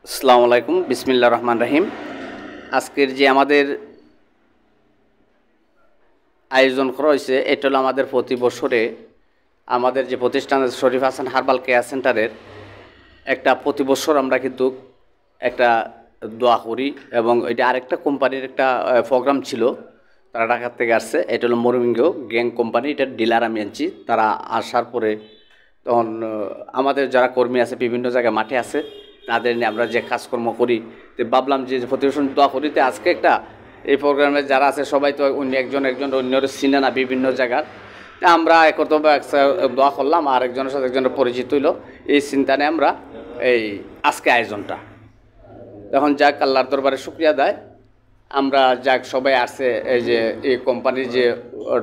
আসসালামু আলাইকুম বিসমিল্লাহির রহমানির রহিম। আজকের যে আমাদের আয়োজন করা হয়েছে এটা হলো আমাদের প্রতি বছরে আমাদের যে প্রতিষ্ঠান শরীফ হাসান হার্বাল কেয়ার সেন্টারের একটা প্রতি বছর আমরা কিন্তু একটা দোয়া করি এবং এটা আরেকটা কোম্পানির একটা প্রোগ্রাম ছিল, তারা ঢাকা থেকে আসছে। এটা হলো মরুমিঙ্গো গ্যাং কোম্পানি, এটার ডিলার আমি আনছি। তারা আসার পরে তখন আমাদের যারা কর্মী আছে বিভিন্ন জায়গায় মাঠে আছে, তাদের নিয়ে আমরা যে কাজকর্ম করি, তো ভাবলাম যে প্রতিবেশন দোয়া করি। তো আজকে একটা এই প্রোগ্রামে যারা আছে সবাই তো একজন অন্যের চিনে না বিভিন্ন জায়গার, তা আমরা একত দোয়া করলাম আর একজনের সাথে একজনের পরিচিত হইল। এই চিন্তা নিয়ে আমরা এই আজকে আয়োজনটা এখন যাক আল্লাহর দরবারে শুকরিয়া দেয়। আমরা যাক সবাই আসছে, এই যে এই কোম্পানির যে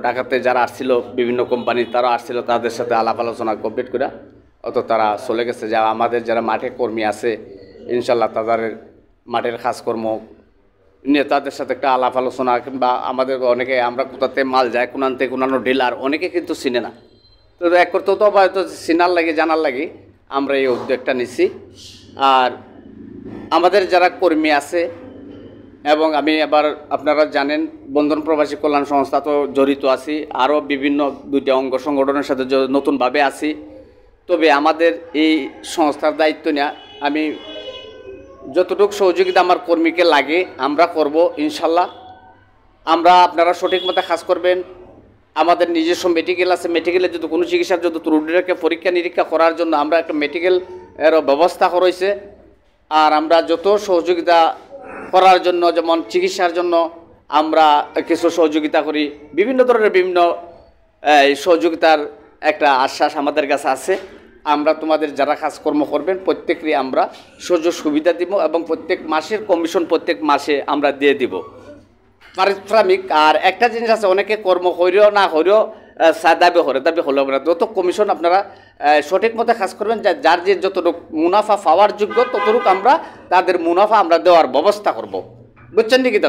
ঢাকাতে যারা আসছিল বিভিন্ন কোম্পানি তারা আসছিল, তাদের সাথে আলাপ আলোচনা কমপ্লিট করে তারা চলে গেছে। যা আমাদের যারা মাঠে কর্মী আছে ইনশাল্লাহ তাদের মাঠের কাজকর্ম নিয়ে তাদের সাথে একটা আলাপ আলোচনা, কিংবা আমাদের অনেকে আমরা কোথাতে মাল যায় কোনানতে কোনানো ডিলার অনেকে কিন্তু চিনে না, তো এক করতে তো হয়তো চিনার লাগে জানার লাগে আমরা এই উদ্যোগটা নিছি। আর আমাদের যারা কর্মী আছে এবং আমি আবার আপনারা জানেন বন্ধন প্রবাসী কল্যাণ সংস্থা তো জড়িত আছি, আরও বিভিন্ন দুইটা অঙ্গ সংগঠনের সাথে নতুনভাবে আছি। তবে আমাদের এই সংস্থার দায়িত্ব নেওয়া, আমি যতটুকু সহযোগিতা আমার কর্মীকে লাগে আমরা করব ইনশাল্লাহ। আমরা আপনারা সঠিক মতো কাজ করবেন। আমাদের নিজস্ব মেডিকেল আছে, মেডিকেলে যদি কোনো চিকিৎসার যদি রোগীকে পরীক্ষা নিরীক্ষা করার জন্য আমরা একটা মেডিকেল এর ব্যবস্থা করেছে। আর আমরা যত সহযোগিতা করার জন্য, যেমন চিকিৎসার জন্য আমরা কিছু সহযোগিতা করি, বিভিন্ন ধরনের বিভিন্ন সহযোগিতার একটা আশ্বাস আমাদের কাছে আছে। আমরা তোমাদের যারা কাজকর্ম করবেন প্রত্যেকেরই আমরা সুযোগ সুবিধা দিব এবং প্রত্যেক মাসের কমিশন প্রত্যেক মাসে আমরা দিয়ে দিব পারিশ্রমিক। আর একটা জিনিস আছে, অনেকে কর্ম করিও না করিও দাবি হলেও আমরা যত কমিশন আপনারা সঠিক মতো কাজ করবেন, যার যে যতটুকু মুনাফা পাওয়ার যোগ্য ততটুকু আমরা তাদের মুনাফা আমরা দেওয়ার ব্যবস্থা করব। বুঝছেন নাকি? তা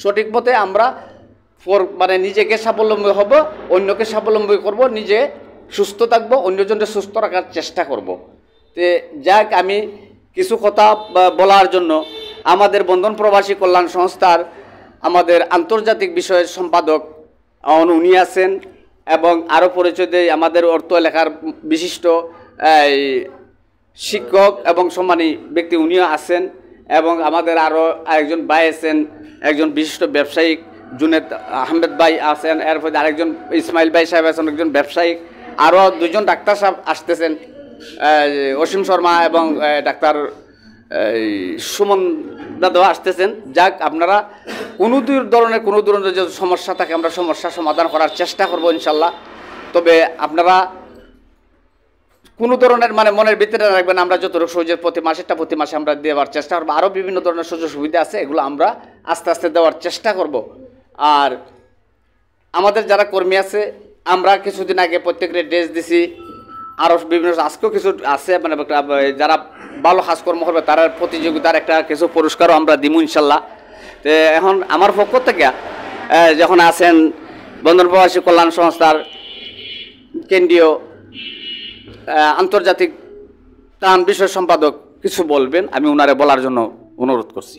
সঠিক মতে আমরা মানে নিজেকে স্বাবলম্বী হব, অন্যকে স্বাবলম্বী করব, নিজে সুস্থ থাকবো, অন্যজনকে সুস্থ রাখার চেষ্টা করব। তে যাক, আমি কিছু কথা বলার জন্য আমাদের বন্ধন প্রবাসী কল্যাণ সংস্থার আমাদের আন্তর্জাতিক বিষয়ের সম্পাদক উনি আছেন এবং আরও পরিচয় দেয় আমাদের অর্থ এলাকার বিশিষ্ট শিক্ষক এবং সম্মানী ব্যক্তি উনিও আছেন এবং আমাদের আরও একজন ভাই আছেন, একজন বিশিষ্ট ব্যবসায়িক জুনেদ আহমেদ ভাই আছেন, এরপর আরেকজন ইসমাইল ভাই সাহেব আছেন একজন ব্যবসায়িক, আরও দুজন ডাক্তার সাহেব আসতেছেন, অসীম শর্মা এবং ডাক্তার সুমন দাদাও আসতেছেন। যাক, আপনারা কোনো ধরনের যে সমস্যা থাকে আমরা সমস্যা সমাধান করার চেষ্টা করব ইনশাল্লাহ। তবে আপনারা কোনো ধরনের মানে মনের ভিতরে রাখবেন, আমরা যতটুকু সহজে প্রতি মাসে আমরা দেওয়ার চেষ্টা করবো। আরও বিভিন্ন ধরনের সুযোগ সুবিধা আছে, এগুলো আমরা আস্তে আস্তে দেওয়ার চেষ্টা করব। আর আমাদের যারা কর্মী আছে আমরা কিছুদিন আগে প্রত্যেকের ড্রেস দিছি, আরও বিভিন্ন আজকেও কিছু আছে, মানে যারা ভালো কাজকর্ম করবে তার প্রতিযোগিতার একটা কিছু পুরস্কারও আমরা দিব ইনশাল্লাহ। তো এখন আমার পক্ষ থেকে যখন আছেন বন্ধন প্রবাসী কল্যাণ সংস্থার কেন্দ্রীয় আন্তর্জাতিক ত্রাণ বিষয় সম্পাদক কিছু বলবেন, আমি ওনারে বলার জন্য অনুরোধ করছি।